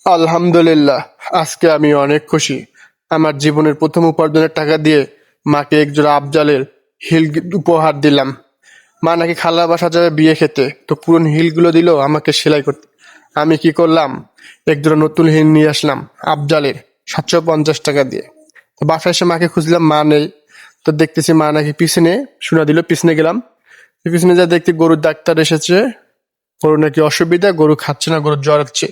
আলহামদুলিল্লাহ, আজকে আমি অনেক খুশি। আমার জীবনের প্রথম উপার্জনের টাকা দিয়ে মাকে একজোড়া আফজালের হিল উপহার দিলাম। মা নাকি খালার বাসা যাবে বিয়ে খেতে, তো পুরনো হিলগুলো দিল আমাকে সেলাই করতে। আমি কি করলাম, একজোড়া নতুন হিল নিয়ে আসলাম আফজালের 750 টাকা দিয়ে। তো বাসায় এসে মাকে খুঁজলাম, মা নেই। তো দেখতেছি মা নাকি পিছনে শুনা দিল, পিছনে গেলাম। তো পিছনে যা দেখতে গরুর ডাক্তার এসেছে, গরু নাকি অসুবিধা, গরু খাচ্ছে না, গরুর জ্বর হচ্ছে।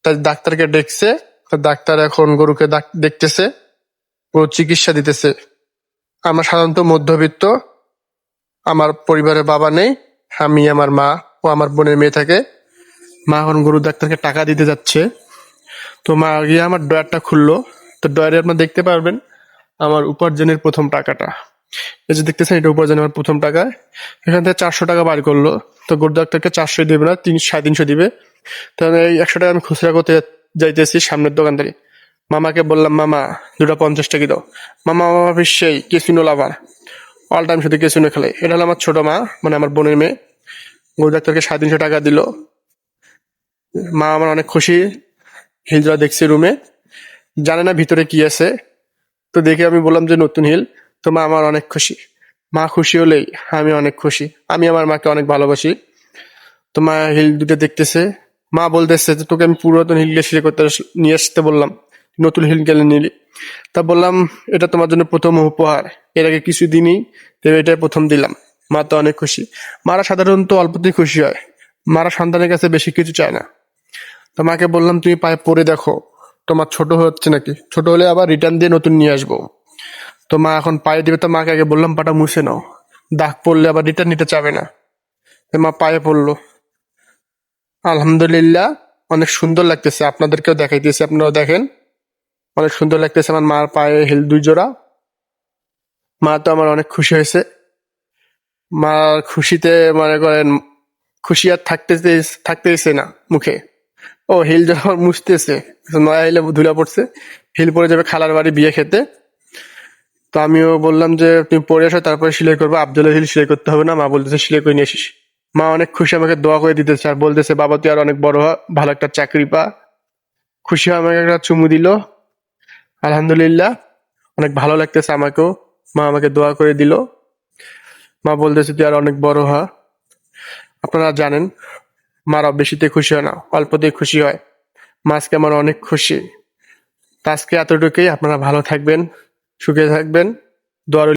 তাই ডাক্তারকে ডেকছে। তো ডাক্তার এখন গরুকে দেখতেছে, গরুর চিকিৎসা দিতেছে। আমরা সাধারণত মধ্যবিত্ত, আমার পরিবারে বাবা নেই, আমি, আমার মা ও আমার বোনের মেয়ে থাকে। মা এখন গরুর ডাক্তারকে টাকা দিতে যাচ্ছে। তো মা গিয়ে আমার ড্রয়ারটা খুললো। তো ড্রয়ারে আপনার দেখতে পারবেন আমার উপার্জনের প্রথম টাকাটা। এই যে দেখতেছেন, এটা উপার্জনের আমার প্রথম টাকা। এখান থেকে 400 টাকা বার করলো। তো গরুর ডাক্তারকে 400 দিবে না, 300 দিবে। তাহলে এই 100 টাকা আমি খুচরা করতে যাইতেছি সামনের দোকানদারি। মামাকে বললাম, মামা দুটা 50 টাকা দাও। মামা আমার সেই কেসিনো লাভার, অল টাইম শুধু কেসিনো খেলে। এটা হলো আমার ছোট মা, মানে আমার বোনের মেয়ে। গরু ডাক্তারকে 350 টাকা দিল। মা আমার অনেক খুশি। হিলজা দেখছি রুমে, জানে না ভিতরে কি আছে। তো দেখে আমি বললাম যে নতুন হিল। তো মা আমার অনেক খুশি। মা খুশি হলেই আমি অনেক খুশি। আমি আমার মাকে অনেক ভালোবাসি। তো মা হিল দুটো দেখতেছে। মা বলতেছে যে তোকে আমি পুরাতন হিল সেলাই করতে নিয়ে আসতে বললাম, নতুন হিল কেন নিলি? তা বললাম, এটা তোমার জন্য প্রথম উপহার, এর আগে কিছু দিনই, তবে এটাই প্রথম দিলাম। মা তো অনেক খুশি। মারা সাধারণত অল্পতেই খুশি হয়, মারা সন্তানের কাছে বেশি কিছু চায় না। তো মাকে বললাম, তুমি পায়ে পরে দেখো তোমার ছোট হচ্ছে নাকি, ছোট হলে আবার রিটার্ন দিয়ে নতুন নিয়ে আসবো। তো মা এখন পায়ে দিবে। তো মাকে আগে বললাম পাটা মুছে নাও, দাগ পড়লে আবার রিটার্ন নিতে চাবে না। তো মা পায়ে পড়লো। আলহামদুলিল্লাহ, অনেক সুন্দর লাগতেছে। আপনাদেরকেও দেখাইতেছি, আপনারাও দেখেন। অনেক সুন্দর লাগতেছে আমার মার পায়ে হিল 2 জোড়া। মা তো আমার অনেক খুশি হয়েছে। মা খুশিতে মনে করেন খুশি আর থাকতেছে না মুখে। ও হিল যখন মুছতেছে, নয়া হিলে ধুলা পড়ছে, হিল পরে যাবে খালার বাড়ি বিয়ে খেতে। তো আমিও বললাম যে তুমি পরে আসো, তারপরে সেলাই করবো। আফজলের হিল সেলাই করতে হবে না, মা বলতেছে সেলাই করে নিয়ে আসিস। মা অনেক খুশি, আমাকে দোয়া করে দিতেছে আর বলতেছে, বাবা তুই আর অনেক বড় হ, ভালো একটা চাকরি পা। খুশি হয়ে আমাকে একটা চুমু দিল। আলহামদুলিল্লাহ, অনেক ভালো লাগতেছে আমাকেও। মা আমাকে দোয়া করে দিল। মা বলতেছে তুই আর অনেক বড় হ। আপনারা জানেন, মারা বেশিতে খুশি হয় না, অল্পতেই খুশি হয়। মা আজকে আমার অনেক খুশি। তা আজকে এতটুকুই। আপনারা ভালো থাকবেন, সুখে থাকবেন, দোয়া রইল।